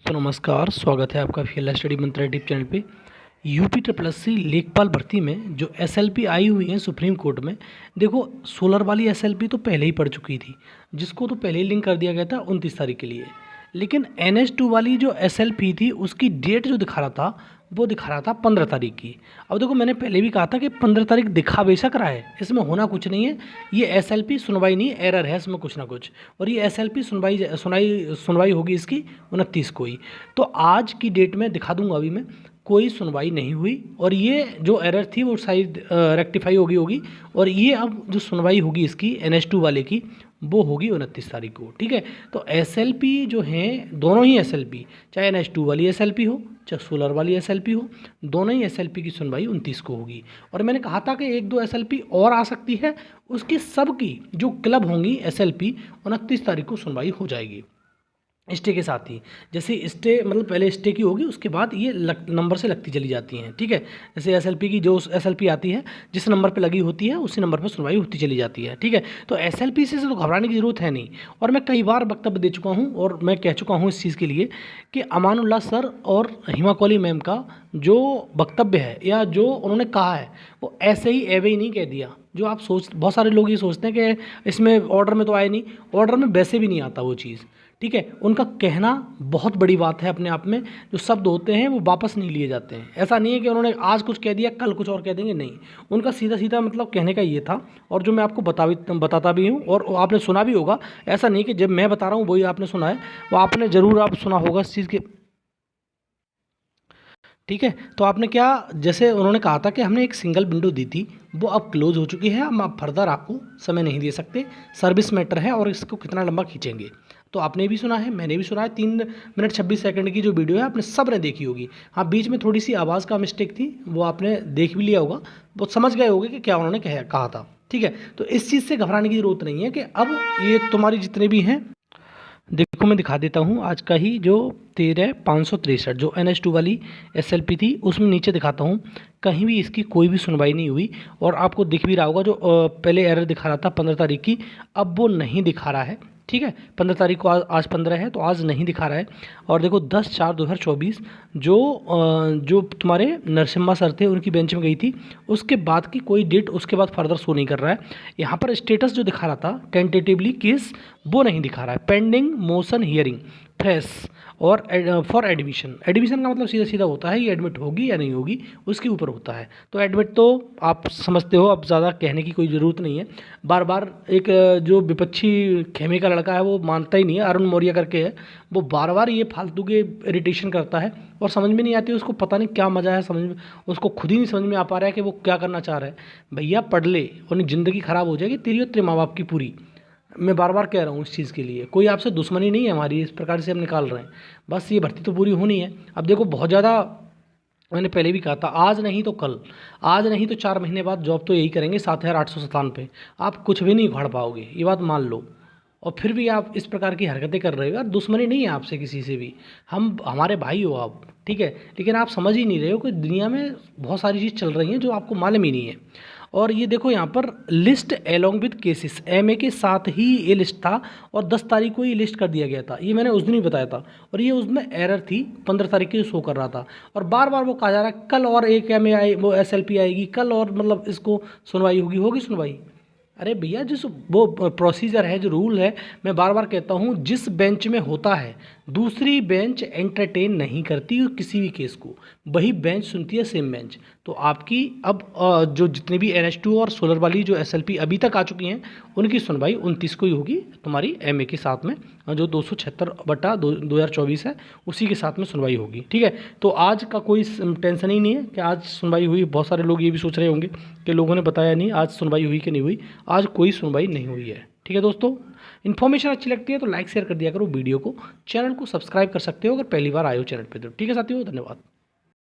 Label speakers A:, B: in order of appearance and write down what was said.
A: दोस्तों नमस्कार, स्वागत है आपका फील्ड स्टडी मंत्रा यूट्यूब चैनल पे। यूपी ट्रिपल एस सी लेखपाल भर्ती में जो एसएलपी आई हुई है सुप्रीम कोर्ट में, देखो सोलर वाली एसएलपी तो पहले ही पड़ चुकी थी, जिसको तो पहले ही लिंक कर दिया गया था 29 तारीख के लिए। लेकिन NH2 वाली जो एसएलपी थी उसकी डेट जो दिखा रहा था वो दिखा रहा था 15 तारीख की। अब देखो मैंने पहले भी कहा था कि 15 तारीख दिखा बेशक रहा है, इसमें होना कुछ नहीं है। ये एसएलपी सुनवाई नहीं, एरर है इसमें कुछ ना कुछ। और ये एसएलपी सुनवाई होगी इसकी 29 को ही। तो आज की डेट में दिखा दूंगा अभी मैं, कोई सुनवाई नहीं हुई और ये जो एरर थी वो शायद रेक्टिफाई होगी। और ये अब जो सुनवाई होगी इसकी NH2 वाले की वो होगी 29 तारीख को। ठीक है, तो एसएलपी जो हैं दोनों ही एसएलपी, चाहे NH2 वाली एसएलपी हो चाहे सोलर वाली एसएलपी हो, दोनों ही एसएलपी की सुनवाई 29 को होगी। और मैंने कहा था कि एक दो एसएलपी और आ सकती है, उसकी सब की जो क्लब होंगी एसएलपी 29 तारीख को सुनवाई हो जाएगी स्टे के साथ ही। जैसे स्टे मतलब पहले स्टे की होगी, उसके बाद ये नंबर से लगती चली जाती हैं। ठीक है, जैसे एसएलपी की जो एसएलपी आती है जिस नंबर पे लगी होती है उसी नंबर पे सुनवाई होती चली जाती है। ठीक है, तो एसएलपी से तो घबराने की ज़रूरत है नहीं। और मैं कई बार वक्तव्य दे चुका हूँ और मैं कह चुका हूँ इस चीज़ के लिए कि अमानुल्लाह सर और हिमा कौली मैम का जो वक्तव्य है या जो उन्होंने कहा है वो ऐसे ही एवे ही नहीं कह दिया। जो आप बहुत सारे लोग ये सोचते हैं कि इसमें ऑर्डर में तो आए नहीं, ऑर्डर में वैसे भी नहीं आता वो चीज़। ठीक है, उनका कहना बहुत बड़ी बात है अपने आप में। जो शब्द होते हैं वो वापस नहीं लिए जाते हैं। ऐसा नहीं है कि उन्होंने आज कुछ कह दिया कल कुछ और कह देंगे, नहीं। उनका सीधा सीधा मतलब कहने का ये था, और जो मैं आपको बताता भी हूँ और आपने सुना भी होगा। ऐसा नहीं कि जब मैं बता रहा हूँ वही आपने सुना है, वो आपने ज़रूर आप सुना होगा इस चीज़ के। ठीक है, तो आपने क्या, जैसे उन्होंने कहा था कि हमने एक सिंगल विंडो दी थी वो अब क्लोज हो चुकी है, हम अब फर्दर आपको समय नहीं दे सकते, सर्विस मैटर है और इसको कितना लंबा खींचेंगे। तो आपने भी सुना है, मैंने भी सुना है। 3 मिनट 26 सेकंड की जो वीडियो है आपने सब ने देखी होगी। हाँ, बीच में थोड़ी सी आवाज़ का मिस्टेक थी, वो आपने देख भी लिया होगा, वो समझ गए होंगे कि क्या उन्होंने कहा था। ठीक है, तो इस चीज़ से घबराने की ज़रूरत नहीं है कि अब ये तुम्हारी जितने भी हैं, देखो मैं दिखा देता हूँ आज का ही जो 13/563 जो NH2 वाली एसएलपी थी उसमें नीचे दिखाता हूँ, कहीं भी इसकी कोई भी सुनवाई नहीं हुई। और आपको दिख भी रहा होगा जो पहले एरर दिखा रहा था 15 तारीख की, अब वो नहीं दिखा रहा है। ठीक है, 15 तारीख को आज 15 है तो आज नहीं दिखा रहा है। और देखो 10/4/2024 जो तुम्हारे नरसिम्हा सर थे उनकी बेंच में गई थी, उसके बाद की कोई डेट उसके बाद फर्दर शो नहीं कर रहा है। यहाँ पर स्टेटस जो दिखा रहा था टेंटेटिवली केस, वो नहीं दिखा रहा है। पेंडिंग मोशन हियरिंग फ्रेश और फॉर एडमिशन। एडमिशन का मतलब सीधा सीधा होता है ये एडमिट होगी या नहीं होगी उसके ऊपर होता है। तो एडमिट तो आप समझते हो, अब ज़्यादा कहने की कोई ज़रूरत नहीं है। बार बार एक जो विपक्षी खेमे का लड़का है वो मानता ही नहीं है, अरुण मौर्य करके है, वो बार बार ये फालतू के इरिटेशन करता है और समझ में नहीं आती उसको, पता नहीं क्या मज़ा है समझ में, उसको खुद ही नहीं समझ में आ पा रहा है कि वो क्या करना चाह रहा है। भैया पढ़ ले वरना ज़िंदगी ख़राब हो जाएगी तेरी और तेरे माँ बाप की पूरी। मैं बार बार कह रहा हूँ इस चीज़ के लिए, कोई आपसे दुश्मनी नहीं है हमारी, इस प्रकार से हम निकाल रहे हैं, बस ये भर्ती तो पूरी होनी है। अब देखो बहुत ज़्यादा, मैंने पहले भी कहा था, आज नहीं तो कल, आज नहीं तो 4 महीने बाद जॉब तो यही करेंगे 7,857 पे। आप कुछ भी नहीं उखाड़ पाओगे, ये बात मान लो। और फिर भी आप इस प्रकार की हरकतें कर रहे हो। यार दुश्मनी नहीं है आपसे किसी से भी, हम हमारे भाई हो आप। ठीक है, लेकिन आप समझ ही नहीं रहे हो कि दुनिया में बहुत सारी चीज़ चल रही हैं जो आपको मालूम ही नहीं है। और ये देखो यहाँ पर list along with cases, MA के साथ ही ये लिस्ट था और 10 तारीख को ये लिस्ट कर दिया गया था, ये मैंने उस दिन ही बताया था। और ये उसमें एरर थी 15 तारीख की जो शो कर रहा था। और बार बार वो कहा जा रहा है कल और एक MA आई, वो SLP आएगी कल, और मतलब इसको सुनवाई होगी सुनवाई। अरे भैया जिस वो प्रोसीजर है, जो रूल है, मैं बार बार कहता हूँ, जिस बेंच में होता है दूसरी बेंच एंटरटेन नहीं करती किसी भी केस को, वही बेंच सुनती है सेम बेंच। तो आपकी अब जो जितने भी NH2 और सोलर वाली जो SLP अभी तक आ चुकी हैं उनकी सुनवाई 29 को ही होगी तुम्हारी MA के साथ में, जो 276/2024 है उसी के साथ में सुनवाई होगी। ठीक है, तो आज का कोई टेंशन ही नहीं है कि आज सुनवाई हुई। बहुत सारे लोग ये भी सोच रहे होंगे कि लोगों ने बताया नहीं आज सुनवाई हुई कि नहीं हुई, आज कोई सुनवाई नहीं हुई है। ठीक है दोस्तों, इन्फॉर्मेशन अच्छी लगती है तो लाइक शेयर कर दिया करो वीडियो को, चैनल को सब्सक्राइब कर सकते हो अगर पहली बार आए हो चैनल पे। तो ठीक है साथियों, धन्यवाद।